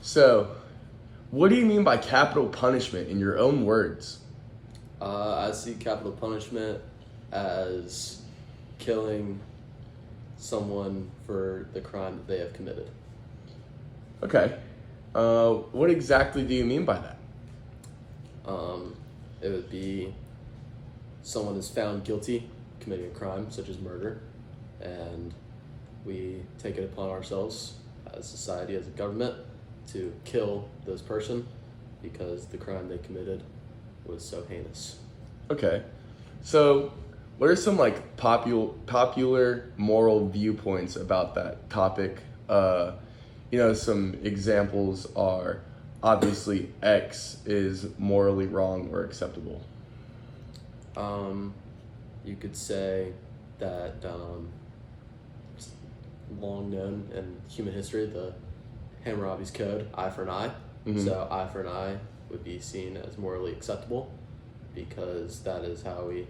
So, what do you mean by capital punishment in your own words? I see capital punishment as killing someone for the crime that they have committed. Okay. What exactly do you mean by that? It would be someone is found guilty committing a crime such as murder, and we take it upon ourselves as society, as a government, to kill this person because the crime they committed was so heinous. Okay. So, what are some like popular moral viewpoints about that topic? Some examples are obviously X is morally wrong or acceptable. You could say that it's long known in human history, the Hammurabi's Code, eye for an eye. Mhm. So eye for an eye would be seen as morally acceptable because that is how we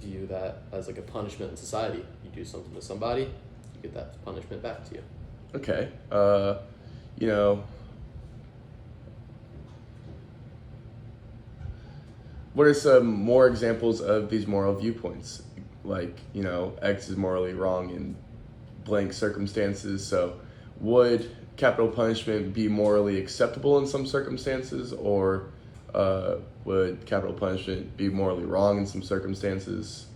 view that as like a punishment in society. You do something to somebody, you get that punishment back to you. Okay. You know, what are some more examples of these moral viewpoints? Like, X is morally wrong in blank circumstances. So, would capital punishment be morally acceptable in some circumstances, or would capital punishment be morally wrong in some circumstances?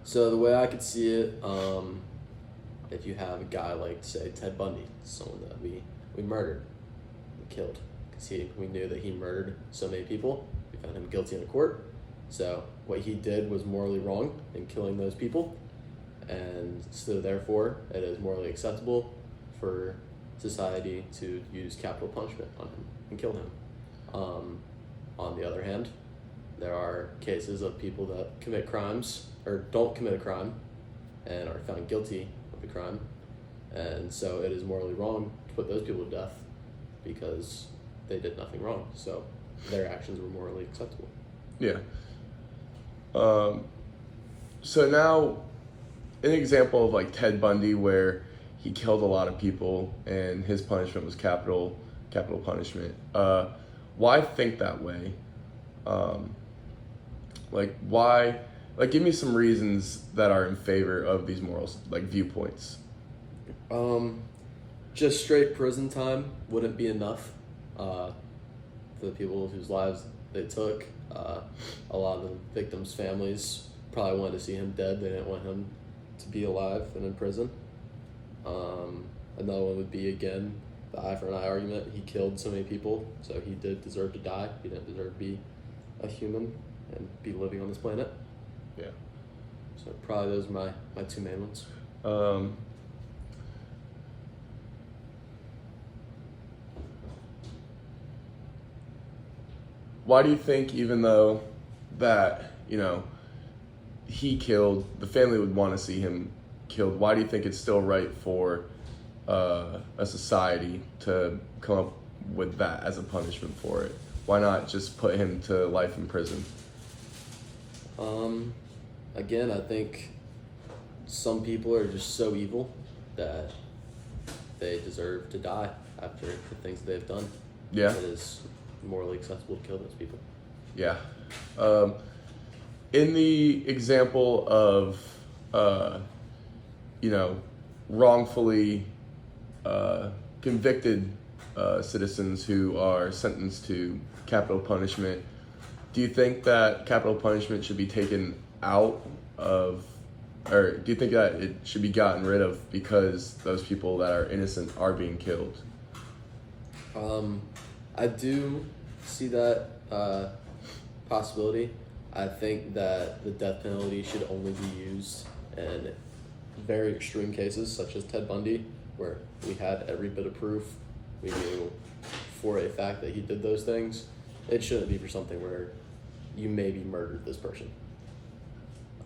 So the way I could see it, if you have a guy like, say, Ted Bundy, someone that we murdered, we killed, because we knew that he murdered so many people. We found him guilty in a court. So what he did was morally wrong in killing those people, and so therefore it is morally acceptable for society to use capital punishment on him and kill him. On the other hand, there are cases of people that commit crimes or don't commit a crime and are found guilty of the crime, and so it is morally wrong to put those people to death because they did nothing wrong. So their actions were morally acceptable. Yeah. So now, an example of like Ted Bundy, where he killed a lot of people and his punishment was capital punishment. Why think that way? Why? Like, give me some reasons that are in favor of these morals, like viewpoints. Just straight prison time wouldn't be enough for the people whose lives they took. A lot of the victims' families probably wanted to see him dead. They didn't want him to be alive and in prison. Another one would be, again, the eye for an eye argument. He killed so many people, so he did deserve to die. He didn't deserve to be a human and be living on this planet. Yeah. So probably those are my two main ones. Why do you think, even though that, he killed, the family would want to see him killed, why do you think it's still right for a society to come up with that as a punishment for it? Why not just put him to life in prison? Again, I think some people are just so evil that they deserve to die after the things they've done. Yeah. It is morally acceptable to kill those people. Yeah. In the example of, wrongfully convicted citizens who are sentenced to capital punishment, do you think that capital punishment should be taken out of, or do you think that it should be gotten rid of because those people that are innocent are being killed? I do see that possibility. I think that the death penalty should only be used in very extreme cases, such as Ted Bundy, where we had every bit of proof. We knew for a fact that he did those things. It shouldn't be for something where you maybe murdered this person.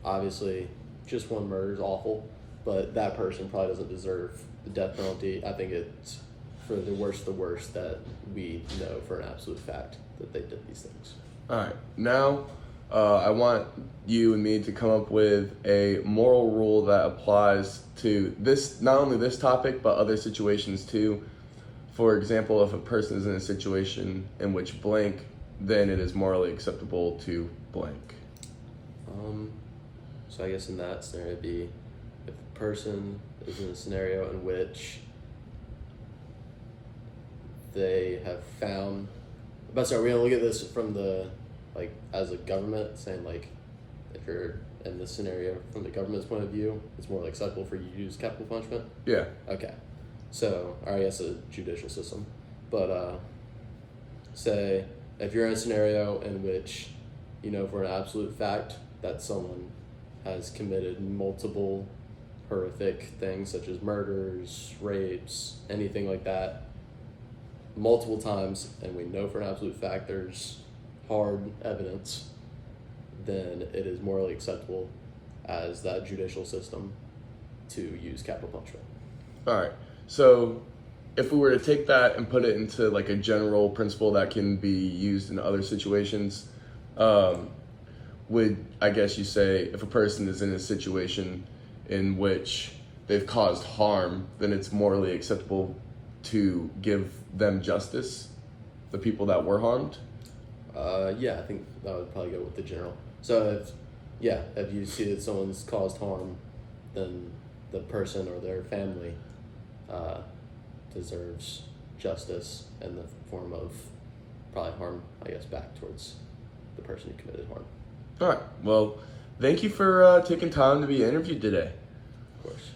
Obviously, just one murder is awful, but that person probably doesn't deserve the death penalty. I think it's for the worst that we know for an absolute fact that they did these things. All right. Now, I want you and me to come up with a moral rule that applies to this, not only this topic, but other situations too. For example, if a person is in a situation in which blank, then it is morally acceptable to blank. So I guess in that scenario, it'd be if a person is in a scenario in which they have found. But sorry, we're gonna look at this from the as a government saying if you're in this scenario from the government's point of view, it's more acceptable for you to use capital punishment. Yeah. Okay, so or I guess a judicial system, but say if you're in a scenario in which you know for an absolute fact that someone has committed multiple horrific things such as murders, rapes, anything like that, multiple times, and we know for an absolute fact there's hard evidence, then it is morally acceptable as that judicial system to use capital punishment. All right. So if we were to take that and put it into a general principle that can be used in other situations, would I guess you say if a person is in a situation in which they've caused harm, then it's morally acceptable to give them justice, the people that were harmed? Yeah, I think that would probably go with the general. So if you see that someone's caused harm, then the person or their family deserves justice in the form of probably harm, I guess, back towards the person who committed harm. All right. Well, thank you for taking time to be interviewed today. Of course.